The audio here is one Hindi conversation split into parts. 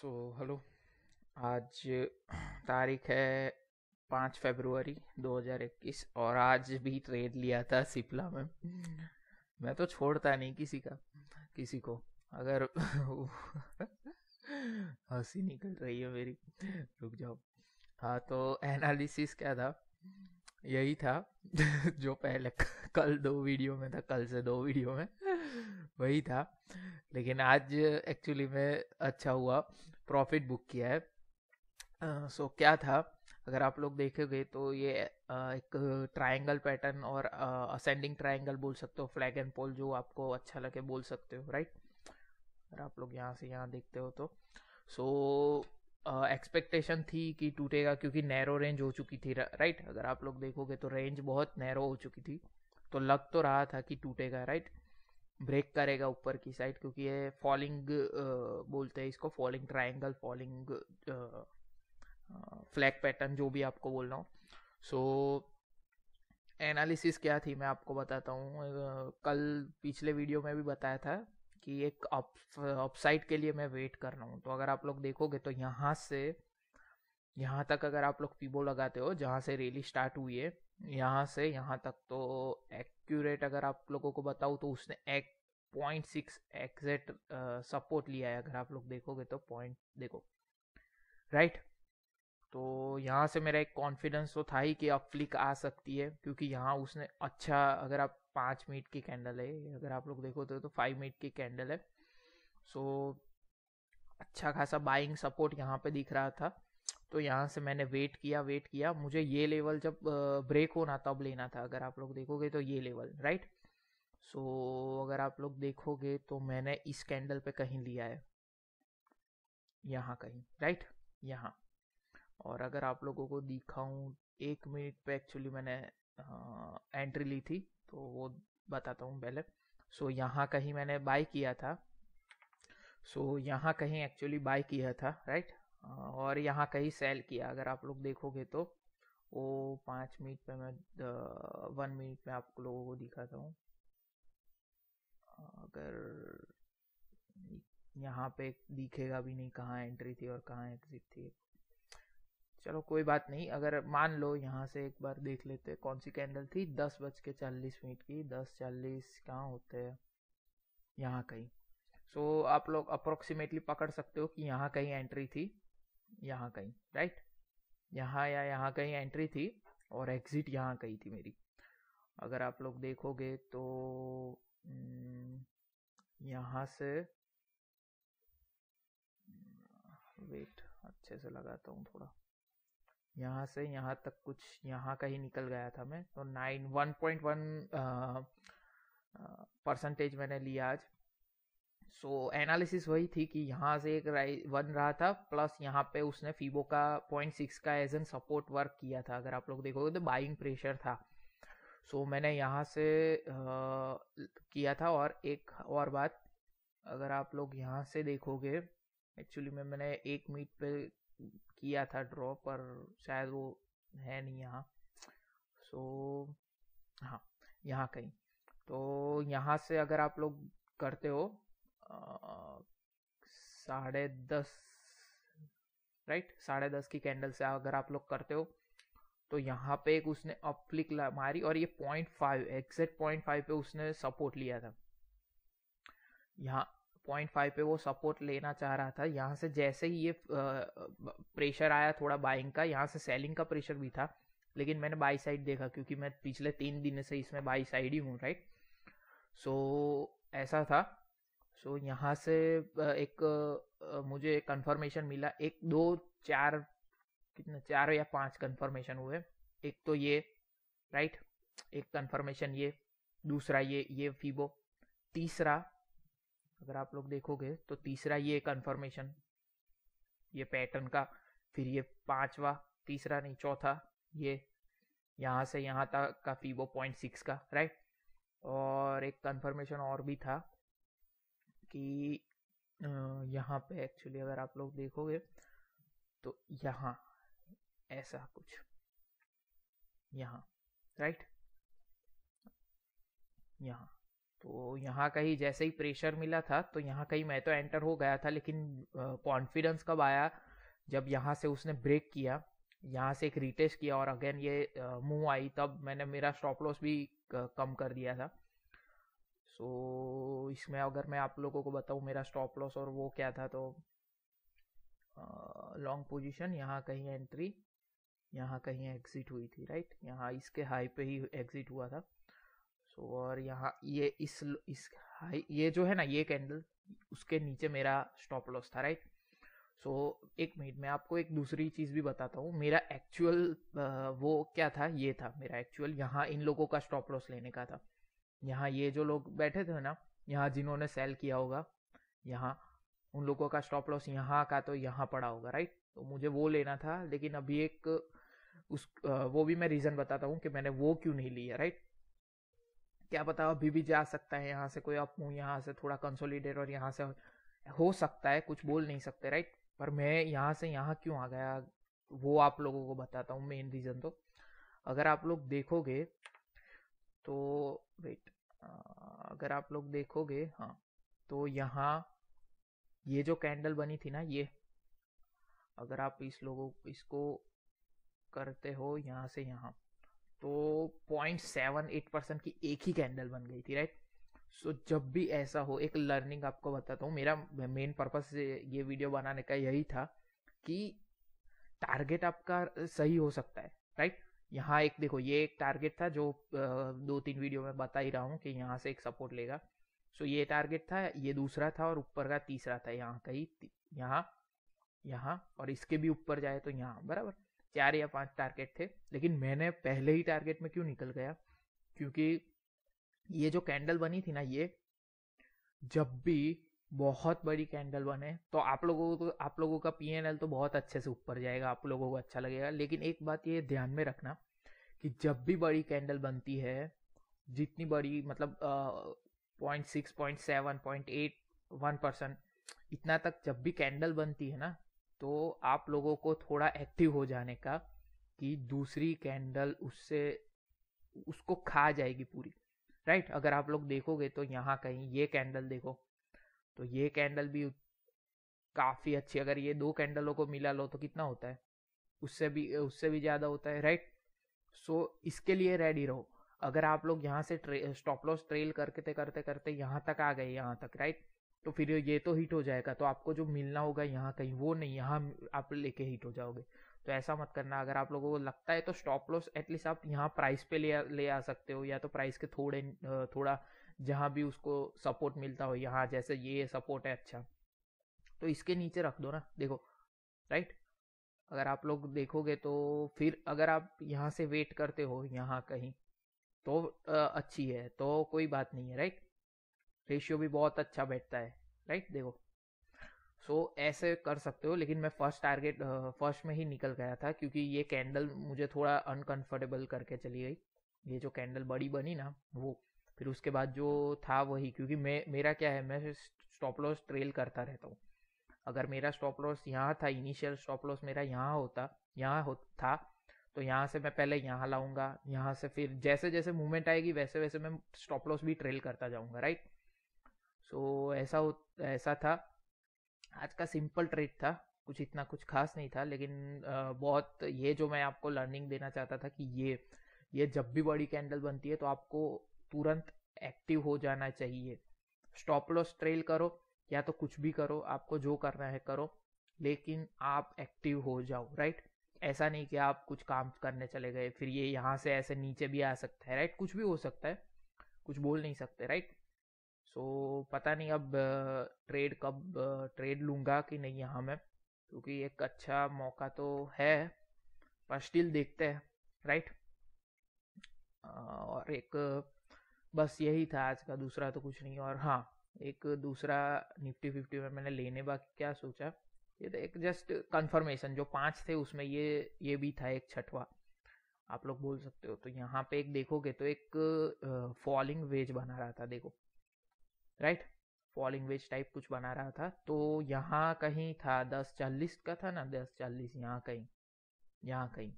हेलो। आज तारीख है 5 फरवरी 2021 और आज भी ट्रेड लिया था सिप्ला में। मैं तो छोड़ता नहीं किसी को। अगर हंसी निकल रही है मेरी। रुक जाओ। हाँ, तो एनालिसिस क्या था, यही था जो पहले कल 2 वीडियो में था, कल से 2 वीडियो में वही था। लेकिन आज एक्चुअली में अच्छा हुआ, प्रॉफिट बुक किया है। सो क्या था, अगर आप लोग देखेंगे तो ये एक ट्रायंगल पैटर्न और असेंडिंग ट्रायंगल बोल सकते हो, फ्लैग एंड पोल जो आपको अच्छा लगे बोल सकते हो, राइट। अगर आप लोग यहाँ से यहाँ देखते हो तो सो एक्सपेक्टेशन थी कि टूटेगा क्योंकि नैरो रेंज हो चुकी थी, राइट। अगर आप लोग देखोगे तो रेंज बहुत नैरो हो चुकी थी, तो लग तो रहा था कि टूटेगा, राइट। ब्रेक करेगा ऊपर की साइड, क्योंकि ये फॉलिंग बोलते हैं इसको, falling triangle, falling flag pattern, जो भी आपको बोल रहा हूँ। सो एनालिसिस क्या थी मैं आपको बताता हूँ। कल पिछले वीडियो में भी बताया था कि एक अपसाइड के लिए मैं वेट कर रहा हूँ। तो अगर आप लोग देखोगे तो यहाँ से यहाँ तक अगर आप लोग पीबो लगाते हो, जहाँ से रैली स्टार्ट हुई है यहाँ से यहाँ तक, तो एक्यूरेट अगर आप लोगों को बताऊँ तो उसने 1.6 एग्जैक्ट सपोर्ट लिया है। अगर आप लोग देखोगे तो पॉइंट देखो, राइट। तो यहाँ से मेरा एक कॉन्फिडेंस तो था ही कि अब फ्लिक आ सकती है, क्योंकि यहाँ उसने अच्छा, अगर आप 5 मिनट की कैंडल है, अगर आप लोग देखो तो 5 मिनट की कैंडल है। सो अच्छा खासा बाइंग सपोर्ट यहाँ पे दिख रहा था। तो यहाँ से मैंने वेट किया, मुझे ये लेवल जब ब्रेक होना तब लेना था। अगर आप लोग देखोगे तो ये लेवल, राइट। सो अगर आप लोग देखोगे तो मैंने इस कैंडल पे कहीं लिया है, यहाँ कहीं, राइट, यहाँ। और अगर आप लोगों को दिखाऊं, 1 मिनट पे एक्चुअली मैंने एंट्री ली थी, तो वो बताता हूँ पहले। सो यहाँ कहीं मैंने बाय किया था, यहाँ कहीं एक्चुअली बाय किया था, राइट। और यहाँ कहीं सेल किया। अगर आप लोग देखोगे तो वो 5 मिनट पे मैं 1 मिनट में आप लोगों को दिखाता हूँ। अगर यहाँ पे दिखेगा भी नहीं कहाँ एंट्री थी और कहाँ एग्जिट थी। चलो कोई बात नहीं, अगर मान लो यहाँ से एक बार देख लेते कौन सी कैंडल थी, 10:40 की, 10:40 कहाँ होते हैं, यहाँ कहीं। आप लोग अप्रोक्सीमेटली पकड़ सकते हो कि यहाँ कहीं एंट्री थी, यहाँ कहीं, राइट। यहाँ या यहाँ कहीं एंट्री थी और एग्जिट यहाँ कहीं थी मेरी। अगर आप लोग देखोगे तो यहाँ से, वेट अच्छे से लगाता हूँ थोड़ा, यहाँ से यहाँ तक कुछ यहाँ कहीं निकल गया था मैं, तो 1.1 परसेंटेज मैंने लिया आज। एनालिसिस वही थी कि यहाँ से एक बन रहा था, प्लस यहाँ पे उसने फीबो का 0.6 का एज एन सपोर्ट वर्क किया था। अगर आप लोग देखोगे तो बाइंग प्रेशर था। मैंने यहाँ से किया था। और एक और बात, अगर आप लोग यहाँ से देखोगे, एक्चुअली में मैंने 1 मिनट पे किया था ड्रॉ, पर शायद वो है नहीं यहाँ। हाँ, यहाँ कहीं। तो यहाँ से अगर आप लोग करते हो 10:30, राइट, 10:30 की कैंडल से अगर आप लोग करते हो, तो यहाँ पे एक उसने अप फ्लिक मारी और ये 0.5 एग्जैक्ट 0.5 पे उसने सपोर्ट लिया था। यहाँ 0.5 पे वो सपोर्ट लेना चाह रहा था। यहाँ से जैसे ही ये प्रेशर आया थोड़ा बाइंग का, यहाँ से सेलिंग का प्रेशर भी था, लेकिन मैंने बाई साइड देखा क्योंकि मैं पिछले 3 दिन से इसमें बाई साइड ही हूँ, राइट। ऐसा था। यहाँ से एक मुझे कंफर्मेशन मिला, एक दो चार, कितने, 4 या 5 कंफर्मेशन हुए। एक तो ये, राइट, एक कंफर्मेशन ये, दूसरा ये फीबो, तीसरा अगर आप लोग देखोगे तो तीसरा ये कंफर्मेशन, ये पैटर्न का, फिर ये पांचवा, तीसरा नहीं चौथा, ये यहाँ से यहाँ तक का फीबो 0.6 का, राइट। और एक कंफर्मेशन और भी था कि यहाँ पे एक्चुअली अगर आप लोग देखोगे तो यहाँ ऐसा कुछ, यहाँ, राइट, यहाँ तो यहाँ कहीं जैसे ही प्रेशर मिला था तो यहाँ कहीं मैं तो एंटर हो गया था, लेकिन कॉन्फिडेंस कब आया, जब यहाँ से उसने ब्रेक किया, यहाँ से एक रिटेस्ट किया और अगेन ये मूव आई, तब मैंने मेरा स्टॉप लॉस भी कम कर दिया था। सो इसमें अगर मैं आप लोगों को बताऊँ मेरा स्टॉप लॉस और वो क्या था, तो लॉन्ग पोजीशन, यहाँ कहीं एंट्री, यहाँ कहीं एग्जिट हुई थी, राइट, यहाँ इसके हाई पे ही एग्जिट हुआ था। सो और यहाँ ये इस हाई, ये जो है ना ये कैंडल, उसके नीचे मेरा स्टॉप लॉस था, राइट। सो एक मिनट, मैं आपको एक दूसरी चीज़ भी बताता हूँ। मेरा एक्चुअल वो क्या था, ये था मेरा एक्चुअल, यहाँ इन लोगों का स्टॉप लॉस लेने का था। यहाँ ये जो लोग बैठे थे ना, यहाँ जिन्होंने सेल किया होगा, यहाँ उन लोगों का स्टॉप लॉस यहाँ का तो यहाँ पड़ा होगा, राइट। तो मुझे वो लेना था, लेकिन अभी एक वो भी मैं रीज़न बताता हूँ कि मैंने वो क्यों नहीं लिया, राइट। क्या पता अभी भी जा सकता है यहाँ से कोई अप मूव, यहाँ से थोड़ा कंसोलिडेट, और यहाँ से हो सकता है, कुछ बोल नहीं सकते, राइट। पर मैं यहाँ से यहाँ क्यों आ गया, वो आप लोगों को बताता हूँ मेन रीज़न। तो अगर आप लोग देखोगे तो वेट, अगर आप लोग देखोगे, हाँ, तो यहाँ ये जो कैंडल बनी थी ना, ये अगर आप इसको करते हो यहाँ से यहाँ, तो 0.78% की एक ही कैंडल बन गई थी, राइट। सो जब भी ऐसा हो, एक लर्निंग आपको बताता हूँ, मेरा मेन पर्पस से ये वीडियो बनाने का यही था कि टारगेट आपका सही हो सकता है, राइट। यहाँ एक देखो, ये एक टारगेट था जो 2-3 वीडियो में बता ही रहा हूँ कि यहाँ से एक सपोर्ट लेगा। सो ये टारगेट था, ये दूसरा था, और ऊपर का तीसरा था, यहाँ कहीं, यहाँ, यहाँ, और इसके भी ऊपर जाए तो यहाँ, बराबर 4 या 5 टारगेट थे। लेकिन मैंने पहले ही टारगेट में क्यों निकल गया, क्योंकि ये जो कैंडल बनी थी ना, ये जब भी बहुत बड़ी कैंडल बने तो आप लोगों का पीएनएल तो बहुत अच्छे से ऊपर जाएगा, आप लोगों को अच्छा लगेगा। लेकिन एक बात ये ध्यान में रखना कि जब भी बड़ी कैंडल बनती है, जितनी बड़ी, मतलब 0.6, 0.7, 0.81%, इतना तक जब भी कैंडल बनती है ना, तो आप लोगों को थोड़ा एक्टिव हो जाने का, कि दूसरी कैंडल उसको खा जाएगी पूरी, राइट। अगर आप लोग देखोगे तो यहाँ कहीं ये कैंडल देखो, तो ये कैंडल भी काफी अच्छी, अगर ये 2 कैंडलों को मिला लो तो कितना होता है, उससे भी ज्यादा होता है, राइट। सो इसके लिए रेडी रहो। अगर आप लोग यहाँ से स्टॉप लॉस ट्रेल करते करते करते यहाँ तक आ गए, यहाँ तक, राइट, तो फिर ये तो हिट हो जाएगा, तो आपको जो मिलना होगा यहाँ कहीं, वो नहीं, यहाँ आप लेके हिट हो जाओगे। तो ऐसा मत करना। अगर आप लोगों को लगता है तो स्टॉप लॉस एटलीस्ट आप यहाँ प्राइस पे ले आ सकते हो, या तो प्राइस के थोड़ा जहाँ भी उसको सपोर्ट मिलता हो, यहाँ जैसे ये सपोर्ट है, अच्छा, तो इसके नीचे रख दो ना, देखो, राइट। अगर आप लोग देखोगे तो फिर अगर आप यहाँ से वेट करते हो यहाँ कहीं, तो अच्छी है, तो कोई बात नहीं है, राइट। रेशियो भी बहुत अच्छा बैठता है, राइट, देखो। सो ऐसे कर सकते हो। लेकिन मैं फर्स्ट में ही निकल गया था, क्योंकि ये कैंडल मुझे थोड़ा अनकंफर्टेबल करके चली गई। ये जो कैंडल बड़ी बनी ना, वो फिर उसके बाद जो था वही, क्योंकि मेरा क्या है, मैं स्टॉप लॉस ट्रेल करता रहता हूँ। अगर मेरा स्टॉप लॉस यहाँ था, इनिशियल स्टॉप लॉस मेरा यहाँ था, तो यहाँ से मैं पहले यहाँ लाऊंगा, यहाँ से फिर जैसे जैसे मूवमेंट आएगी वैसे वैसे मैं स्टॉप लॉस भी ट्रेल करता जाऊंगा, राइट। सो ऐसा था। आज का सिंपल ट्रेड था, कुछ खास नहीं था, लेकिन बहुत, ये जो मैं आपको लर्निंग देना चाहता था कि ये जब भी बड़ी कैंडल बनती है तो आपको तुरंत एक्टिव हो जाना चाहिए। स्टॉप लॉस ट्रेल करो या तो कुछ भी करो, आपको जो करना है करो, लेकिन आप एक्टिव हो जाओ, राइट। ऐसा नहीं कि आप कुछ काम करने चले गए, फिर ये यहाँ से ऐसे नीचे भी आ सकता है, राइट, कुछ भी हो सकता है, कुछ बोल नहीं सकते, राइट। सो पता नहीं अब ट्रेड लूंगा कि नहीं यहाँ मैं, क्योंकि एक अच्छा मौका तो है, पर स्टिल देखते हैं, राइट। और एक बस यही था आज का, दूसरा तो कुछ नहीं। और हाँ, एक दूसरा निफ्टी 50 में मैंने लेने बाकी क्या सोचा, ये तो एक जस्ट कंफर्मेशन, जो 5 थे उसमें ये भी था एक छठवा, आप लोग बोल सकते हो। तो यहाँ पे एक देखोगे तो एक फॉलिंग वेज बना रहा था, देखो, राइट, फॉलिंग वेज टाइप कुछ बना रहा था। तो यहाँ कहीं था 10.40 का था ना, 10.40, यहाँ कहीं।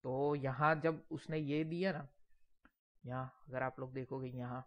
तो यहाँ जब उसने ये दिया ना, यहाँ अगर आप लोग देखोगे, यहाँ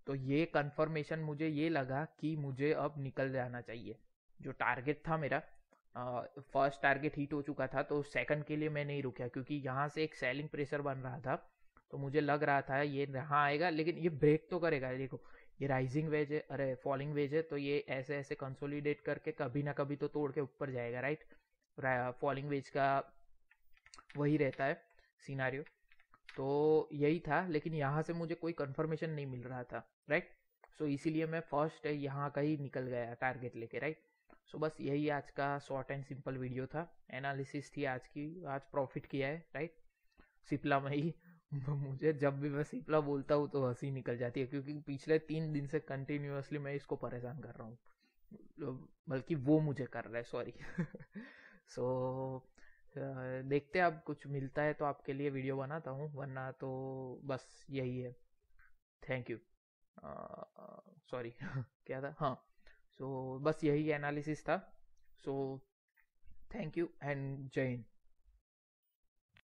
तो ये कंफर्मेशन मुझे ये लगा कि मुझे अब निकल जाना चाहिए। जो टारगेट था मेरा, फर्स्ट टारगेट हिट हो चुका था, तो सेकंड के लिए मैं नहीं रुका क्योंकि यहाँ से एक सेलिंग प्रेशर बन रहा था। तो मुझे लग रहा था ये यहाँ आएगा, लेकिन ये ब्रेक तो करेगा। देखो ये राइजिंग वेज है, अरे फॉलिंग वेज है, तो ये ऐसे ऐसे कंसोलिडेट करके कभी ना कभी तो तोड़ के ऊपर जाएगा, राइट। फॉलिंग वेज का वही रहता है सिनारियो। तो यही था, लेकिन यहाँ से मुझे कोई कंफर्मेशन नहीं मिल रहा था, राइट। सो इसीलिए मैं फर्स्ट यहाँ का ही निकल गया टारगेट लेके, राइट। सो बस यही आज का शॉर्ट एंड सिंपल वीडियो था, एनालिसिस थी आज की। आज प्रॉफिट किया है, राइट, सिप्ला में ही। मुझे जब भी मैं सिप्ला बोलता हूँ तो हंसी निकल जाती है, क्योंकि पिछले 3 दिन से कंटिन्यूअसली मैं इसको परेशान कर रहा हूँ, बल्कि वो मुझे कर रहा है, सॉरी। सो देखते हैं, अब कुछ मिलता है तो आपके लिए वीडियो बनाता हूँ, वरना तो बस यही है। Thank you. सॉरी। क्या था, हाँ। सो बस यही एनालिसिस था। सो थैंक यू एंड जय हिंद।